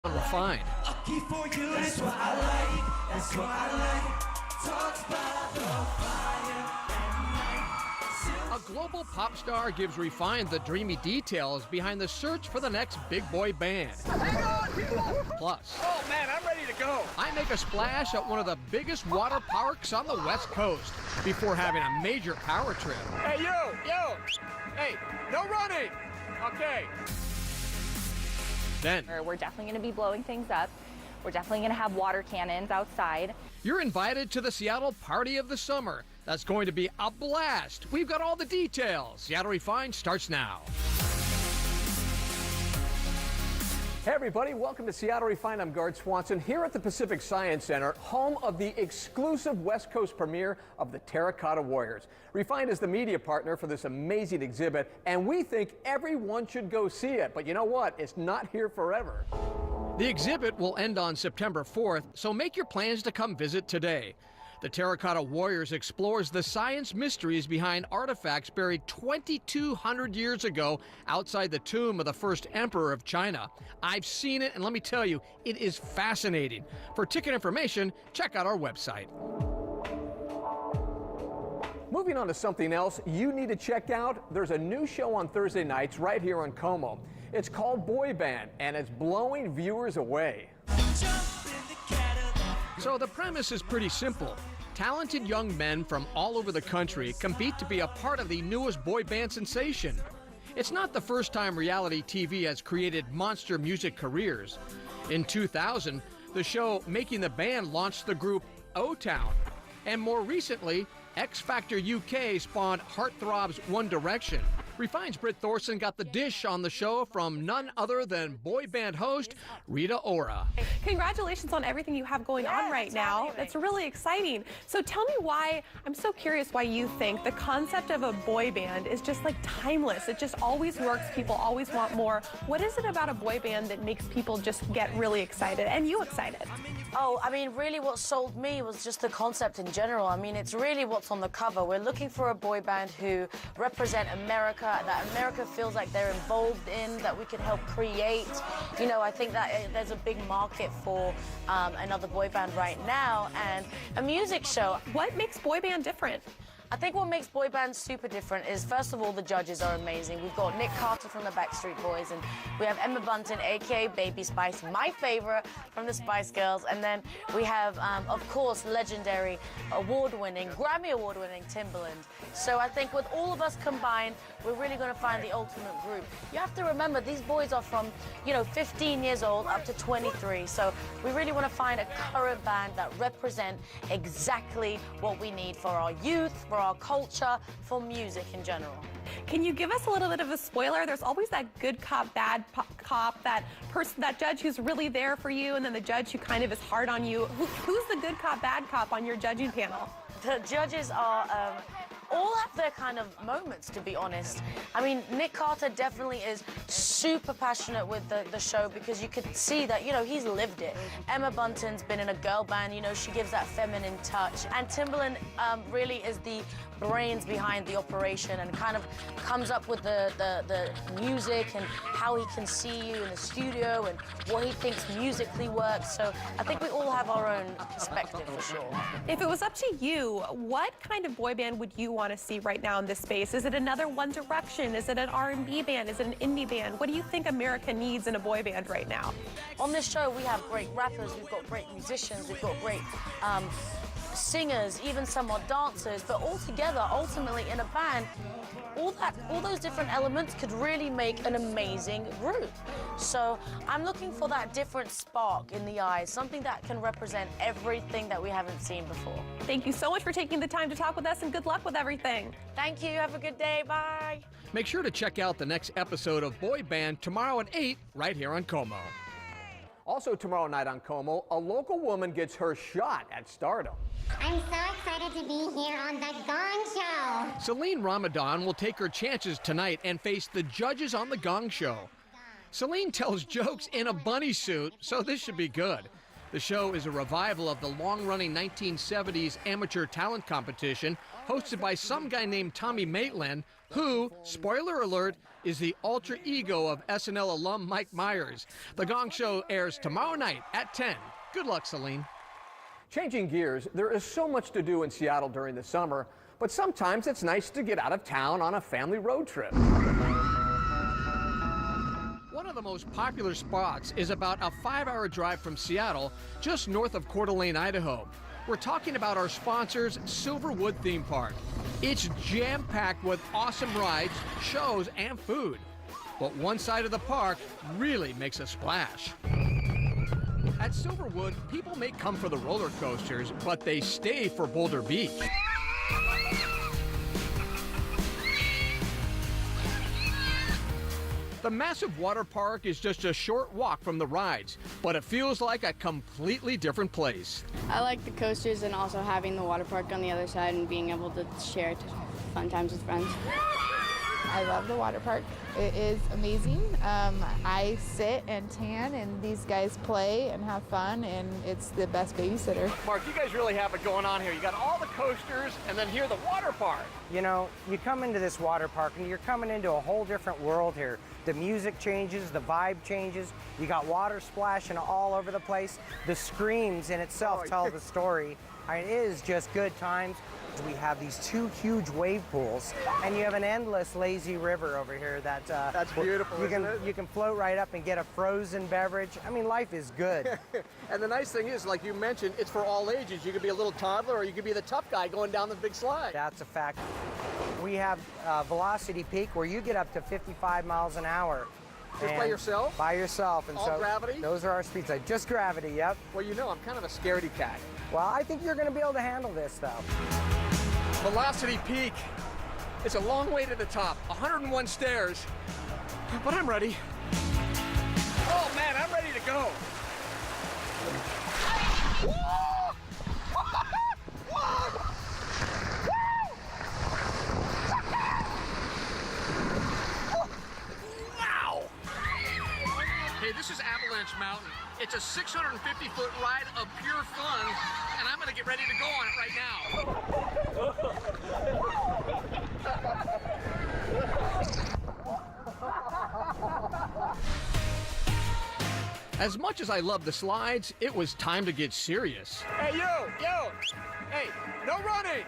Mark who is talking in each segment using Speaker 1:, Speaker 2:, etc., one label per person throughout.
Speaker 1: Refined.
Speaker 2: Lucky for you, that's what I like. That's what I like. Talks by the fire at night.
Speaker 1: A global pop star gives Refined the dreamy details behind the search for the next big boy band.
Speaker 3: Hang on, people!
Speaker 1: Plus,
Speaker 3: Oh man, I'm ready to go.
Speaker 1: I make a splash at one of the biggest water parks on the West Coast before having a major power trip.
Speaker 3: Hey, yo! Hey, no running! Okay.
Speaker 1: Then,
Speaker 4: We're definitely going to be blowing things up. We're definitely going to have water cannons outside.
Speaker 1: you're invited to the Seattle Party of the Summer. That's going to be a blast. We've got all the details. Seattle Refined starts now. Hey everybody, welcome to Seattle Refined. I'm Gard Swanson here at the Pacific Science Center, home of the exclusive West Coast premiere of the Terracotta Warriors. Refined is the media partner for this amazing exhibit, and we think everyone should go see it. But you know what? It's not here forever. The exhibit will end on September 4th, so make your plans to come visit today. The Terracotta Warriors explores the science mysteries behind artifacts buried 2,200 years ago outside the tomb of the first emperor of China. I've seen it, and let me tell you, it is fascinating. For ticket information, check out our website. Moving on to something else you need to check out, there's a new show on Thursday nights right here on Como. It's called Boy Band, and it's blowing viewers away. So the premise is pretty simple. Talented young men from all over the country compete to be a part of the newest boy band sensation. It's not the first time reality TV has created monster music careers. In 2000, the show Making the Band launched the group O-Town. And more recently, X Factor UK spawned Heartthrob's One Direction. Refined's Britt Thorson got the dish on the show from none other than boy band host Rita Ora.
Speaker 5: Congratulations on everything you have going on right now. That's really exciting. So tell me why, I'm so curious why you think the concept of a boy band is just like timeless. It just always works. People always want more. What is it about a boy band that makes people just get really excited and you excited?
Speaker 6: Oh, I mean, really what sold me was just the concept in general. I mean, it's really what's on the cover. We're looking for a boy band who represent America, that America feels like they're involved in, that we can help create. You know, I think that there's a big market for another boy band right now, and a music show.
Speaker 5: What makes boy band different?
Speaker 6: I think what makes boy bands super different is, first of all, the judges are amazing. We've got Nick Carter from the Backstreet Boys, and we have Emma Bunton, aka Baby Spice, my favorite from the Spice Girls. And then we have, of course, legendary, award-winning, Grammy award-winning Timbaland. So I think with all of us combined, we're really going to find the ultimate group. You have to remember, these boys are from, 15 years old up to 23. So we really want to find a current band that represent exactly what we need for our youth, for our culture, for music in general.
Speaker 5: Can you give us a little bit of a spoiler? There's always that good cop, bad cop, that person, that judge who's really there for you, and then the judge who kind of is hard on you. Who's the good cop, bad cop on your judging panel?
Speaker 6: The judges are all have their kind of moments, to be honest. I mean, Nick Carter definitely is super passionate with the show, because you could see that, he's lived it. Emma Bunton's been in a girl band, she gives that feminine touch. And Timbaland really is the brains behind the operation and kind of comes up with the music and how he can see you in the studio and what he thinks musically works. So I think we all have our own perspective for sure.
Speaker 5: If it was up to you, what kind of boy band would you want to see right now in this space? Is it another One Direction? Is it an R&B band? Is it an indie band? What do you think America needs in a boy band right now?
Speaker 6: On this show, we have great rappers, we've got great musicians, we've got great singers, even some are dancers, but all together, ultimately in a band, all those different elements could really make an amazing group. So I'm looking for that different spark in the eyes, something that can represent everything that we haven't seen before.
Speaker 5: Thank you so much for taking the time to talk with us, and good luck with everything.
Speaker 6: Thank you. Have a good day. Bye.
Speaker 1: Make sure to check out the next episode of Boy Band tomorrow at 8 right here on Como. Also tomorrow night on Como, a local woman gets her shot at stardom.
Speaker 7: I'm so excited to be here on The Gong Show.
Speaker 1: Celine Ramadan will take her chances tonight and face the judges on The Gong Show. Celine tells jokes in a bunny suit, so this should be good. The show is a revival of the long-running 1970s amateur talent competition hosted by some guy named Tommy Maitland, who, spoiler alert, is the alter ego of SNL alum Mike Myers. The Gong Show airs tomorrow night at 10. Good luck, Celine.
Speaker 2: Changing gears, there is so much to do in Seattle during the summer, but sometimes it's nice to get out of town on a family road trip.
Speaker 1: One of the most popular spots is about a 5-hour drive from Seattle, just north of Coeur d'Alene, Idaho. We're talking about our sponsor's Silverwood theme park. It's jam-packed with awesome rides, shows, and food. But one side of the park really makes a splash. At Silverwood, people may come for the roller coasters, but they stay for Boulder Beach. The massive water park is just a short walk from the rides, but it feels like a completely different place.
Speaker 8: I like the coasters and also having the water park on the other side and being able to share fun times with friends.
Speaker 9: I love the water park. It is amazing. I sit and tan and these guys play and have fun, and it's the best babysitter.
Speaker 3: Mark, you guys really have it going on here. You got all the coasters and then here the water park.
Speaker 10: You know, you come into this water park and you're coming into a whole different world here. The music changes, the vibe changes. You got water splashing all over the place. The screams in itself tell the story. It is just good times. We have these 2 huge wave pools, and you have an endless lazy river over here that
Speaker 3: That's beautiful,
Speaker 10: you can float right up and get a frozen beverage. I mean, life is good.
Speaker 3: And the nice thing is, like you mentioned, it's for all ages. You could be a little toddler or you could be the tough guy going down the big slide.
Speaker 10: That's a fact. We have velocity peak where you get up to 55 miles an hour.
Speaker 3: Just by yourself?
Speaker 10: By yourself. And
Speaker 3: all
Speaker 10: so
Speaker 3: gravity?
Speaker 10: Those are our speeds. Just gravity, yep.
Speaker 3: Well, you know, I'm kind of a scaredy cat.
Speaker 10: Well, I think you're going to be able to handle this, though.
Speaker 3: Velocity peak. It's a long way to the top, 101 stairs, but I'm ready. Oh man, I'm ready to go. Wow! Hey, this is Avalanche Mountain. It's a 650-foot ride of pure fun, and I'm gonna get ready to go on it right now.
Speaker 1: As much as I love the slides, it was time to get serious.
Speaker 3: Hey, you! Hey, no running!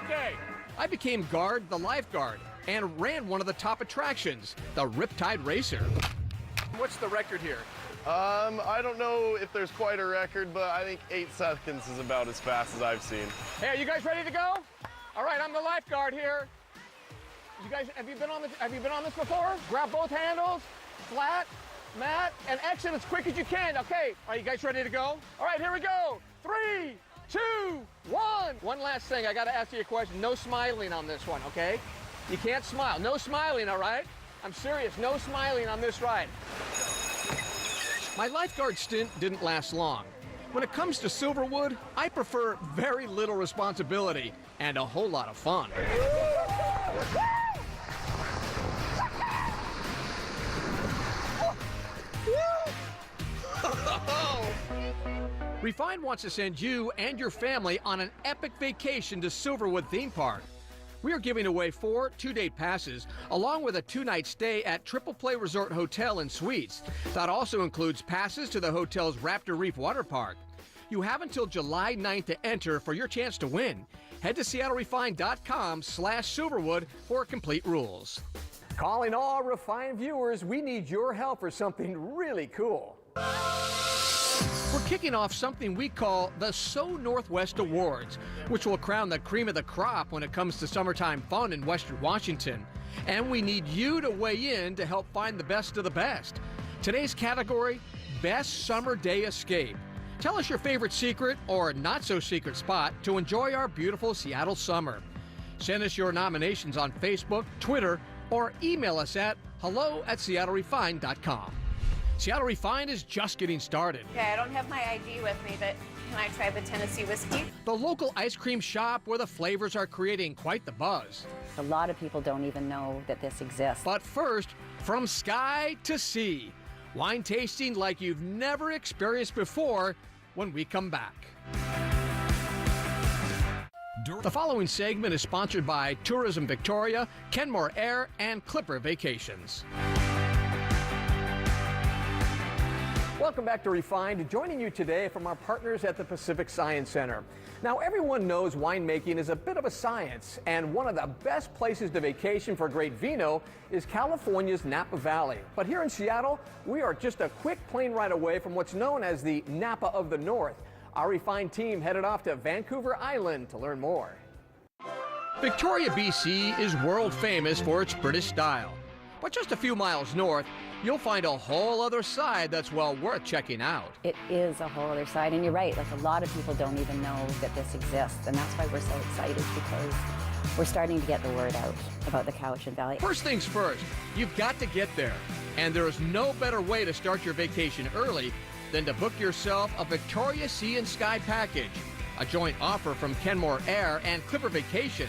Speaker 3: Okay.
Speaker 1: I became guard the lifeguard and ran one of the top attractions, the Riptide Racer.
Speaker 3: What's the record here?
Speaker 11: I don't know if there's quite a record, but I think 8 seconds is about as fast as I've seen.
Speaker 3: Hey, are you guys ready to go? All right, I'm the lifeguard here. You guys, have you been on this before? Grab both handles, flat, mat, and exit as quick as you can. Okay, are you guys ready to go? All right, here we go. 3, 2, 1. One last thing, I gotta ask you a question. No smiling on this one, okay? You can't smile. No smiling, all right? I'm serious, no smiling on this ride.
Speaker 1: My lifeguard stint didn't last long. When it comes to Silverwood, I prefer very little responsibility and a whole lot of fun. Refine wants to send you and your family on an epic vacation to Silverwood Theme Park. We are giving away 4 2-day passes, along with a 2-night stay at Triple Play Resort Hotel and Suites. That also includes passes to the hotel's Raptor Reef Water Park. You have until July 9th to enter for your chance to win. Head to SeattleRefined.com/Silverwood for complete rules.
Speaker 2: Calling all refined viewers, we need your help for something really cool.
Speaker 1: We're kicking off something we call the So Northwest Awards, which will crown the cream of the crop when it comes to summertime fun in Western Washington. And we need you to weigh in to help find the best of the best. Today's category, Best Summer Day Escape. Tell us your favorite secret or not so secret spot to enjoy our beautiful Seattle summer. Send us your nominations on Facebook, Twitter, or email us at hello@SeattleRefined.com. Seattle Refined is just getting started.
Speaker 12: Okay, I don't have my ID with me, but can I try the Tennessee whiskey?
Speaker 1: The local ice cream shop where the flavors are creating quite the buzz.
Speaker 13: A lot of people don't even know that this exists.
Speaker 1: But first, from sky to sea, wine tasting like you've never experienced before when we come back. The following segment is sponsored by Tourism Victoria, Kenmore Air, and Clipper Vacations. Welcome back to Refined. Joining you today from our partners at the Pacific Science Center. Now, everyone knows winemaking is a bit of a science, and one of the best places to vacation for great vino is California's Napa Valley. But here in Seattle, we are just a quick plane ride away from what's known as the Napa of the North. Our Refined team headed off to Vancouver Island to learn more. Victoria, BC is world famous for its British style. But just a few miles north, you'll find a whole other side that's well worth checking out.
Speaker 13: It is a whole other side, and you're right, like a lot of people don't even know that this exists, and that's why we're so excited, because we're starting to get the word out about the Cowichan Valley.
Speaker 1: First things first, you've got to get there, and there is no better way to start your vacation early than to book yourself a Victoria Sea and Sky package, a joint offer from Kenmore Air and Clipper Vacations.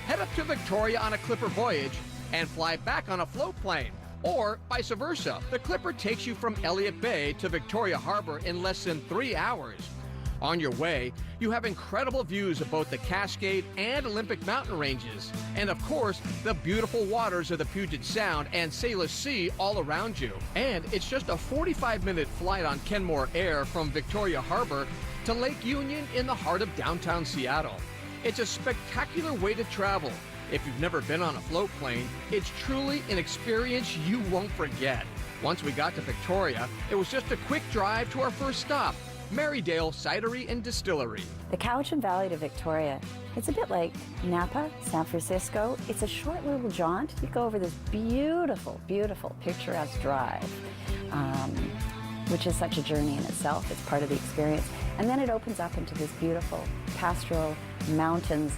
Speaker 1: Head up to Victoria on a Clipper voyage and fly back on a float plane, or vice versa. The Clipper takes you from Elliott Bay to Victoria Harbor in less than 3 hours. On your way, you have incredible views of both the Cascade and Olympic mountain ranges, and of course, the beautiful waters of the Puget Sound and Salish Sea all around you. And it's just a 45-minute flight on Kenmore Air from Victoria Harbor to Lake Union in the heart of downtown Seattle. It's a spectacular way to travel. If you've never been on a float plane, it's truly an experience you won't forget. Once we got to Victoria, it was just a quick drive to our first stop, Marydale Cidery and Distillery.
Speaker 13: The Cowichan Valley to Victoria, it's a bit like Napa, San Francisco. It's a short little jaunt. You go over this beautiful, beautiful, picturesque drive, which is such a journey in itself. It's part of the experience. And then it opens up into this beautiful pastoral mountains,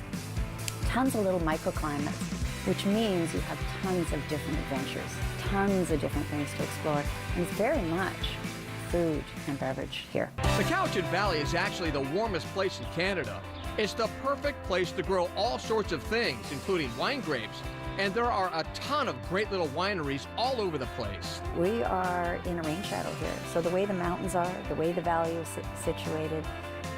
Speaker 13: tons of little microclimates, which means you have tons of different adventures, tons of different things to explore, and it's very much food and beverage here.
Speaker 1: The Cowichan Valley is actually the warmest place in Canada. It's the perfect place to grow all sorts of things, including wine grapes, and there are a ton of great little wineries all over the place.
Speaker 13: We are in a rain shadow here, so the way the mountains are, the way the valley is situated,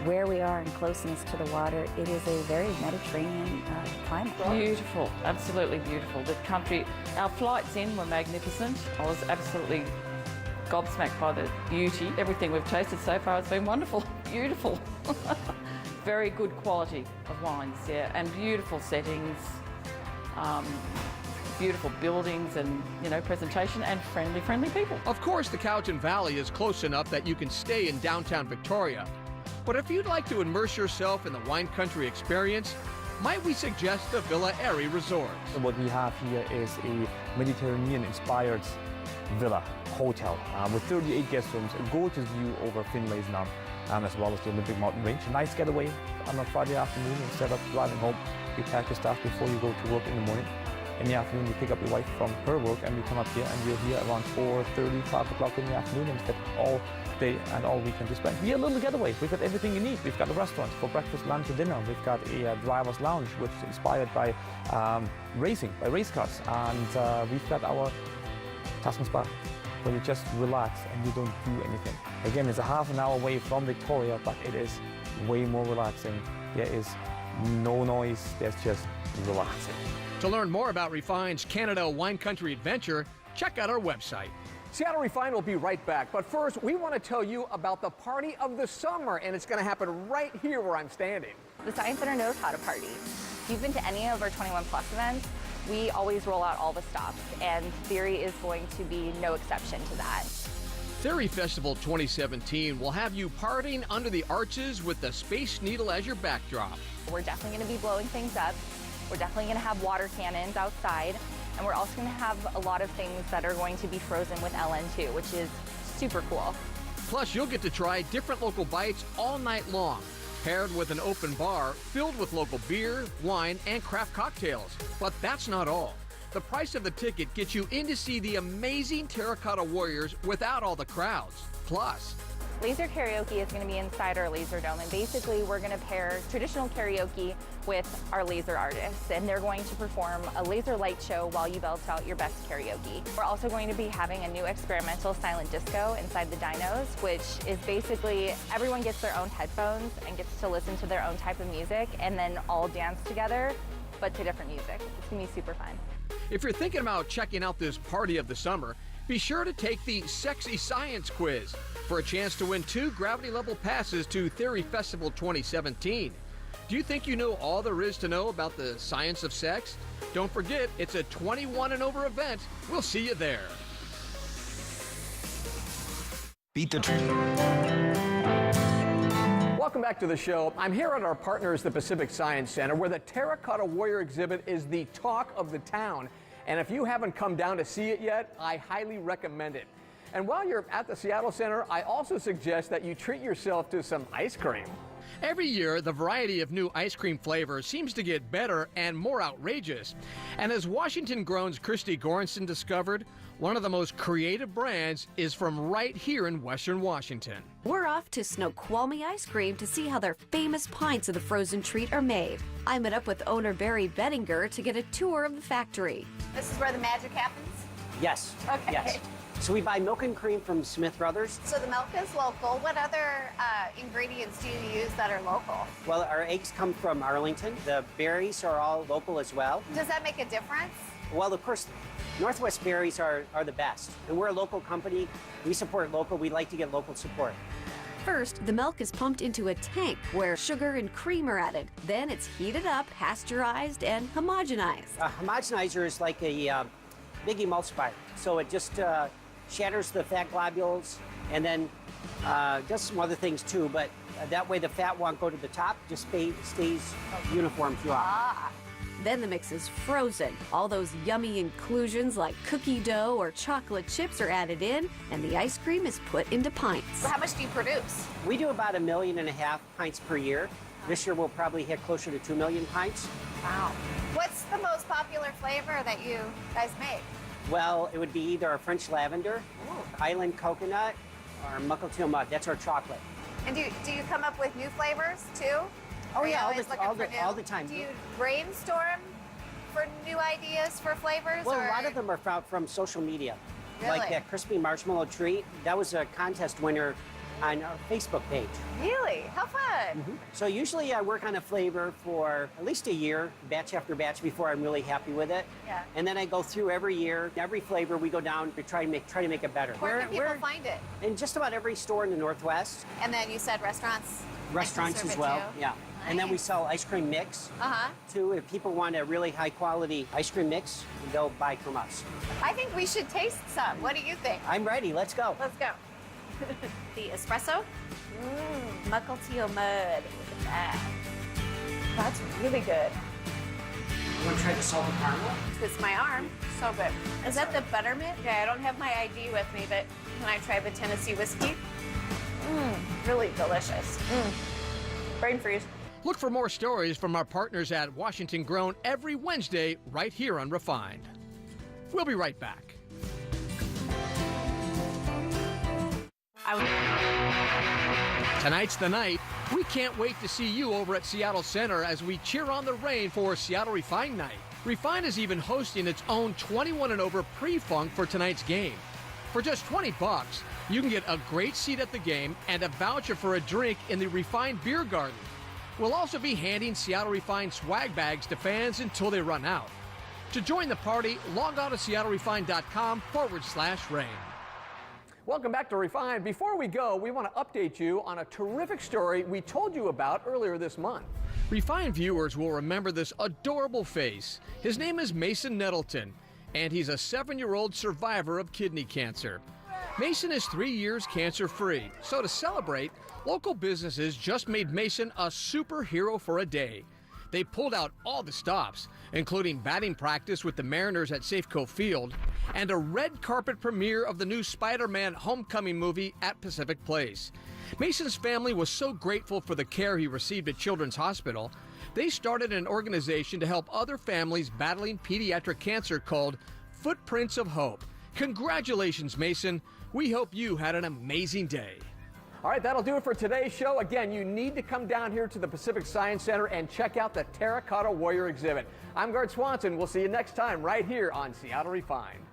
Speaker 13: where we are in closeness to the water, it is a very Mediterranean climate.
Speaker 14: Beautiful, absolutely beautiful. The country, our flights in were magnificent. I was absolutely gobsmacked by the beauty. Everything we've tasted so far has been wonderful, beautiful. Very good quality of wines, yeah, and beautiful settings, beautiful buildings and, you know, presentation and friendly people.
Speaker 1: Of course, the Cowichan Valley is close enough that you can stay in downtown Victoria. But if you'd like to immerse yourself in the wine country experience, might we suggest the Villa Airy Resort?
Speaker 15: What we have here is a Mediterranean-inspired villa hotel with 38 guest rooms, a gorgeous view over Finlay's Nunn, as well as the Olympic mountain range. A nice getaway on a Friday afternoon. Instead of driving home, you pack your stuff before you go to work in the morning. In the afternoon, you pick up your wife from her work, and we come up here, and we're here around 4:30, 5 o'clock in the afternoon, and get all day and all weekend to spend. We're a little getaway. We've got everything you need. We've got a restaurant for breakfast, lunch, and dinner. We've got a driver's lounge, which is inspired by racing, by race cars, and we've got our Tuscan Spa, where you just relax and you don't do anything. Again, it's a half an hour away from Victoria, but it is way more relaxing. There is no noise. There's just relaxing.
Speaker 1: To learn more about Refined's Canada Wine Country Adventure, check out our website. Seattle Refined will be right back, but first we want to tell you about the party of the summer, and it's going to happen right here where I'm standing.
Speaker 4: The Science Center knows how to party. If you've been to any of our 21 plus events, we always roll out all the stops, and Theory is going to be no exception to that.
Speaker 1: Theory Festival 2017 will have you partying under the arches with the Space Needle as your backdrop.
Speaker 4: We're definitely going to be blowing things up. We're definitely going to have water cannons outside, and we're also going to have a lot of things that are going to be frozen with LN2, which is super cool.
Speaker 1: Plus, you'll get to try different local bites all night long, paired with an open bar filled with local beer, wine, and craft cocktails. But that's not all. The price of the ticket gets you in to see the amazing Terracotta Warriors without all the crowds. Plus,
Speaker 4: Laser karaoke is going to be inside our laser dome, and basically we're going to pair traditional karaoke with our laser artists, and they're going to perform a laser light show while you belt out your best karaoke. We're also going to be having a new experimental silent disco inside the dynos, which is basically everyone gets their own headphones and gets to listen to their own type of music and then all dance together, but to different music. It's going to be super fun.
Speaker 1: If you're thinking about checking out this party of the summer, be sure to take the Sexy Science Quiz for a chance to win 2 gravity-level passes to Theory Festival 2017. Do you think you know all there is to know about the science of sex? Don't forget, it's a 21 and over event. We'll see you there.
Speaker 2: Beat the truth. Welcome back to the show. I'm here at our partners, the Pacific Science Center, where the Terracotta Warrior exhibit is the talk of the town. And if you haven't come down to see it yet, I highly recommend it. And while you're at the Seattle Center, I also suggest that you treat yourself to some ice cream.
Speaker 1: Every year, the variety of new ice cream flavors seems to get better and more outrageous. And as Washington-grown's Christy Goranson discovered, one of the most creative brands is from right here in Western Washington.
Speaker 16: We're off to Snoqualmie Ice Cream to see how their famous pints of the frozen treat are made. I met up with owner Barry Bettinger to get a tour of the factory.
Speaker 12: This is where the magic happens?
Speaker 17: Yes.
Speaker 12: Okay.
Speaker 17: Yes. So we buy milk and cream from Smith Brothers.
Speaker 12: So the milk is local. What other ingredients do you use that are local?
Speaker 17: Well, our eggs come from Arlington. The berries are all local as well.
Speaker 12: Does that make a difference?
Speaker 17: Well, of course, Northwest berries are the best. And we're a local company. We support local. We like to get local support.
Speaker 16: First, the milk is pumped into a tank where sugar and cream are added. Then it's heated up, pasteurized, and homogenized.
Speaker 17: A homogenizer is like a big emulsifier. So it just shatters the fat globules and then does some other things too, but that way the fat won't go to the top, just stays uniform throughout.
Speaker 16: Then the mix is frozen. All those yummy inclusions like cookie dough or chocolate chips are added in, and the ice cream is put into pints.
Speaker 12: So how much do you produce?
Speaker 17: We do about 1.5 million pints per year. This year we'll probably hit closer to 2 million pints.
Speaker 12: Wow. What's the most popular flavor that you guys make?
Speaker 17: Well, it would be either our French lavender, island coconut, or muckleteel mud. That's our chocolate.
Speaker 12: And do you come up with new flavors too?
Speaker 17: Oh
Speaker 12: Are you
Speaker 17: yeah,
Speaker 12: always
Speaker 17: all the time.
Speaker 12: Do you brainstorm for new ideas for flavors?
Speaker 17: Well,
Speaker 12: or?
Speaker 17: a lot of them are found from social media.
Speaker 12: Really?
Speaker 17: Like that crispy marshmallow treat. That was a contest winner on our Facebook page.
Speaker 12: Really? How fun.
Speaker 17: So usually I work on a flavor for at least a year, batch after batch, before I'm really happy with it.
Speaker 12: Yeah.
Speaker 17: And then I go through every year, every flavor we go down to try to make it better.
Speaker 12: Where can people find it?
Speaker 17: In just about every store in the Northwest.
Speaker 12: And then you said restaurants?
Speaker 17: Restaurants as well, yeah. And then we sell ice cream mix, too. If people want a really high quality ice cream mix, they'll buy from us.
Speaker 12: I think we should taste some. What do you think?
Speaker 17: I'm ready, let's go.
Speaker 12: Let's go. The espresso? Muckleteel mud. Look at that. That's really good.
Speaker 17: You want to try the salted caramel?
Speaker 12: Twist my arm. So good. Is that the buttermint? Okay, I don't have my ID with me, but can I try the Tennessee whiskey? Really delicious. Brain freeze.
Speaker 1: Look for more stories from our partners at Washington Grown every Wednesday right here on Refined. We'll be right back. Tonight's the night. We can't wait to see you over at Seattle Center as we cheer on the rain for Seattle Refined Night. Refined is even hosting its own 21 and over pre-funk for tonight's game. For just $20, you can get a great seat at the game and a voucher for a drink in the Refined Beer Garden. We'll also be handing Seattle Refined swag bags to fans until they run out. To join the party, log on to seattlerefined.com/rain.
Speaker 2: Welcome back to Refined. Before we go, we want to update you on a terrific story we told you about earlier this month.
Speaker 1: Refined viewers will remember this adorable face. His name is Mason Nettleton, and he's a 7-year-old survivor of kidney cancer. Mason is 3 years cancer-free, so to celebrate, local businesses just made Mason a superhero for a day. They pulled out all the stops, including batting practice with the Mariners at Safeco Field and a red carpet premiere of the new Spider-Man Homecoming movie at Pacific Place. Mason's family was so grateful for the care he received at Children's Hospital, they started an organization to help other families battling pediatric cancer called Footprints of Hope. Congratulations, Mason. We hope you had an amazing day.
Speaker 2: All right, that'll do it for today's show. Again, you need to come down here to the Pacific Science Center and check out the Terracotta Warrior exhibit. I'm Gart Swanson. We'll see you next time right here on Seattle Refined.